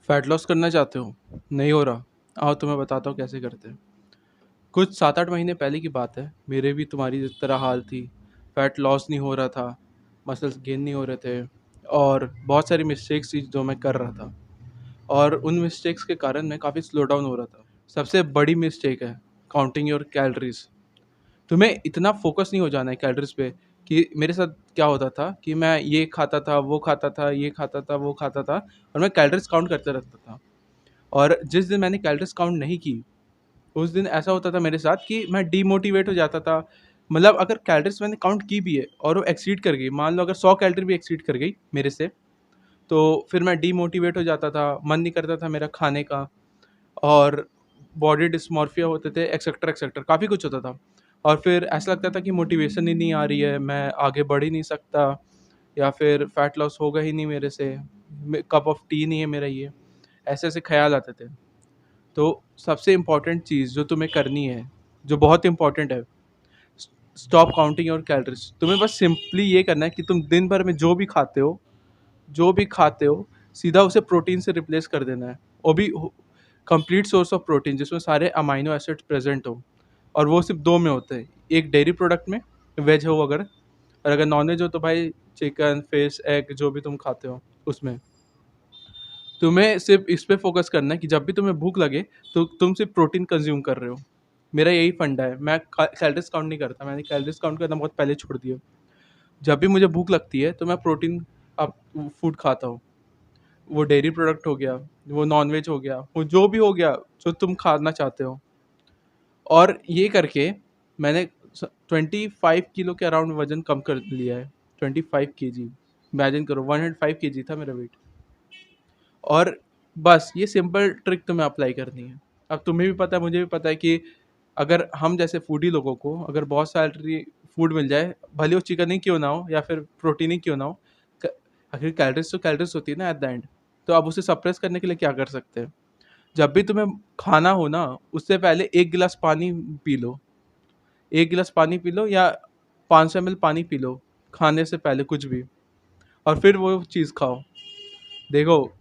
Fat loss करना चाहते हो? नहीं हो रहा? आओ तुम्हें बताता हूँ कैसे करते हैं। कुछ 7-8 महीने पहले की बात है, मेरे भी तुम्हारी जिस तरह हाल थी। फैट लॉस नहीं हो रहा था, मसल्स गेन नहीं हो रहे थे और बहुत सारी मिस्टेक्स थी जो मैं कर रहा था और उन मिस्टेक्स के कारण मैं काफ़ी स्लो डाउन हो रहा था। सबसे बड़ी मिस्टेक है काउंटिंग योर कैलोरीज। तुम्हें इतना फोकस नहीं हो जाना है कैलोरीज पे कि मेरे साथ क्या होता था कि मैं ये खाता था, वो खाता था, ये खाता था, वो खाता था और मैं कैलोरीज काउंट करते रहता था। और जिस दिन मैंने कैलोरीज काउंट नहीं की, उस दिन ऐसा होता था मेरे साथ कि मैं डीमोटिवेट हो जाता था। मतलब अगर कैलोरीज मैंने काउंट की भी है और वो एक्सीड कर गई, मान लो अगर 100 कैलोरी भी एक्सीड कर गई मेरे से, तो फिर मैं डीमोटिवेट हो जाता था, मन नहीं करता था मेरा खाने का और बॉडी डिस्मॉर्फिया होते थे, एक्सेट्रा एक्सेट्रा काफ़ी कुछ होता था। और फिर ऐसा लगता था कि मोटिवेशन ही नहीं आ रही है, मैं आगे बढ़ ही नहीं सकता या फिर फैट लॉस होगा ही नहीं मेरे से, कप ऑफ टी नहीं है मेरा ये। ऐसे ऐसे ख्याल आते थे। तो सबसे इम्पॉर्टेंट चीज़ जो तुम्हें करनी है, जो बहुत इम्पॉर्टेंट है, स्टॉप काउंटिंग योर कैलोरीज। तुम्हें बस सिंपली ये करना है कि तुम दिन भर में जो भी खाते हो सीधा उसे प्रोटीन से रिप्लेस कर देना है। वो भी कंप्लीट सोर्स ऑफ प्रोटीन जिसमें सारे अमाइनो एसिड्स प्रेजेंट हो, और वो सिर्फ दो में होते हैं। एक डेयरी प्रोडक्ट में, वेज हो अगर, और अगर नॉन वेज हो तो भाई चिकन, फिश, एग जो भी तुम खाते हो उसमें। तुम्हें सिर्फ इस पे फोकस करना है कि जब भी तुम्हें भूख लगे तो तुम सिर्फ प्रोटीन कंज्यूम कर रहे हो। मेरा यही फंडा है। मैं कैलोरीज काउंट नहीं करता, मैंने कैलोरीज काउंट करना बहुत पहले छोड़ दिया। जब भी मुझे भूख लगती है तो मैं प्रोटीन अब फूड खाता हूँ। वो डेयरी प्रोडक्ट हो गया, वो नॉन वेज हो गया, वो जो भी हो गया जो तुम खाना चाहते हो। और ये करके मैंने 25 किलो के अराउंड वजन कम कर लिया है। 25 kg, इमेजिन करो, 105 kg था मेरा वेट। और बस ये सिंपल ट्रिक तुम्हें अप्लाई करनी है। अब तुम्हें भी पता है, मुझे भी पता है कि अगर हम जैसे फूडी लोगों को अगर बहुत सारी फूड मिल जाए, भले वो चिकन ही क्यों ना हो या फिर प्रोटीन ही क्यों ना हो, आखिर कैलोरीज तो कैलोरीज होती है ना एट द एंड। तो अब उसे सप्रेस करने के लिए क्या कर सकते हैं? जब भी तुम्हें खाना हो ना, उससे पहले 1 गिलास पानी पी लो। 1 गिलास पानी पी लो या 500 ml पानी पी लो खाने से पहले कुछ भी, और फिर वो चीज़ खाओ। देखो,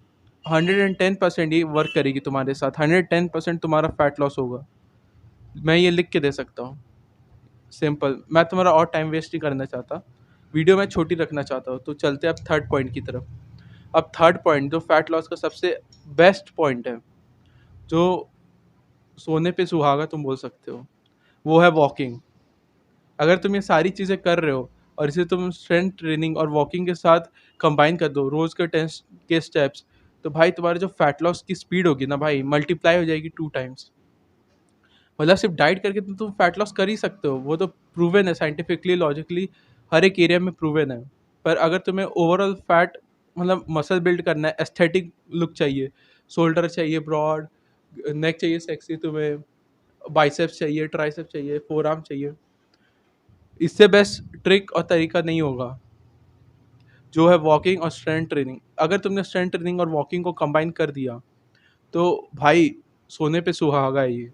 110% ये वर्क करेगी तुम्हारे साथ। 110% तुम्हारा फैट लॉस होगा। मैं ये लिख के दे सकता हूँ। सिंपल। मैं तुम्हारा और टाइम वेस्ट नहीं करना चाहता, वीडियो मैं छोटी रखना चाहता हूँ। तो चलते हैं अब थर्ड पॉइंट की तरफ। अब थर्ड पॉइंट जो फैट लॉस का सबसे बेस्ट पॉइंट है, जो सोने पे सुहागा तुम बोल सकते हो, वो है वॉकिंग। अगर तुम ये सारी चीज़ें कर रहे हो और इसे तुम स्ट्रेंथ ट्रेनिंग और वॉकिंग के साथ कंबाइन कर दो, रोज़ के 10 के स्टेप्स, तो भाई तुम्हारे जो फैट लॉस की स्पीड होगी ना भाई, मल्टीप्लाई हो जाएगी 2 टाइम्स। मतलब सिर्फ डाइट करके तो तुम फैट लॉस कर ही सकते हो, वो तो प्रूवन है साइंटिफिकली, लॉजिकली, हर एक एरिया में प्रूवन है। पर अगर तुम्हें ओवरऑल फैट, मतलब मसल बिल्ड करना है, एस्थेटिक लुक चाहिए, शोल्डर चाहिए ब्रॉड, नेक चाहिए सेक्सी तुम्हें, बाइसेप्स चाहिए, ट्राइसेप्स चाहिए, फोर आर्म चाहिए, इससे बेस्ट ट्रिक और तरीका नहीं होगा जो है वॉकिंग और स्ट्रेंथ ट्रेनिंग। अगर तुमने स्ट्रेंथ ट्रेनिंग और वॉकिंग को कंबाइन कर दिया तो भाई सोने पे सुहागा है ये।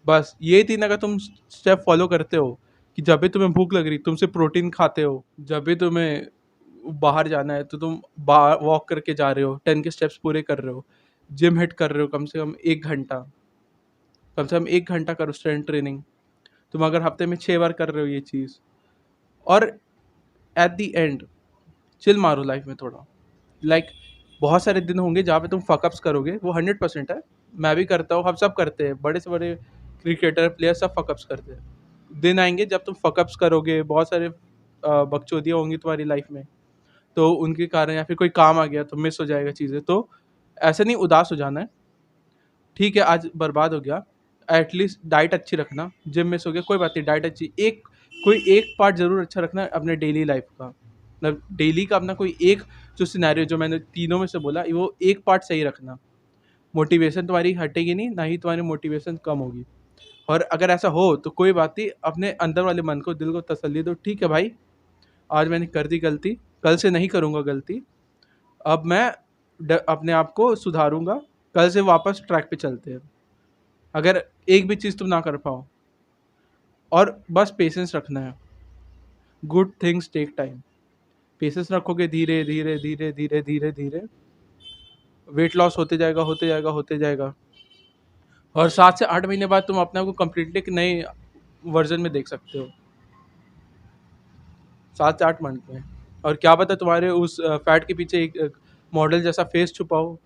बस ये 3 अगर तुम स्टेप फॉलो करते हो कि जब भी तुम्हें भूख लग रही तुम सिर्फ प्रोटीन खाते हो, जब भी तुम्हें बाहर जाना है तो तुम बाहर वॉक करके जा रहे हो, 10 के स्टेप्स पूरे कर रहे हो, जिम हिट कर रहे हो कम से कम 1 घंटा, कम से कम 1 घंटा करो स्ट्रेंथ ट्रेनिंग। तुम अगर हफ्ते में 6 बार कर रहे हो ये चीज़, और एट दी एंड चिल मारो लाइफ में थोड़ा। लाइक बहुत सारे दिन होंगे जहाँ पे तुम फकअप्स करोगे, वो 100% है। मैं भी करता हूँ, हम सब करते हैं, बड़े से बड़े क्रिकेटर प्लेयर सब फकअप्स करते हैं। दिन आएंगे जब तुम फकअप्स करोगे, बहुत सारे बकचोदियाँ होंगी तुम्हारी लाइफ में, तो उनके कारण या फिर कोई काम आ गया तो मिस हो जाएगा चीज़ें। तो ऐसे नहीं उदास हो जाना है। ठीक है आज बर्बाद हो गया, एटलीस्ट डाइट अच्छी रखना। जिम मिस हो गया कोई बात नहीं, डाइट अच्छी, एक कोई एक पार्ट ज़रूर अच्छा रखना अपने डेली लाइफ का। मतलब डेली का अपना कोई एक जो सिनेरियो जो मैंने तीनों में से बोला, वो एक पार्ट सही रखना। मोटिवेशन तुम्हारी हटेगी नहीं, ना ही तुम्हारी मोटिवेशन कम होगी। और अगर ऐसा हो तो कोई बात नहीं, अपने अंदर वाले मन को, दिल को तसल्ली दो, ठीक है भाई, आज मैंने कर दी गलती, कल से नहीं करूँगा गलती। अब मैं अपने आप को सुधारूंगा, कल से वापस ट्रैक पे चलते हैं। अगर एक भी चीज़ तुम ना कर पाओ, और बस पेशेंस रखना है। Good things take time. Patience रखोगे, धीरे धीरे धीरे धीरे धीरे धीरे वेट लॉस होते जाएगा, होते जाएगा, होते जाएगा, और 7 से 8 महीने बाद तुम अपने आप को कंप्लीटली एक नए वर्ज़न में देख सकते हो। 7 से 8 मंथ में। और क्या पता तुम्हारे उस फैट के पीछे एक मॉडल जैसा फेस छुपा हो।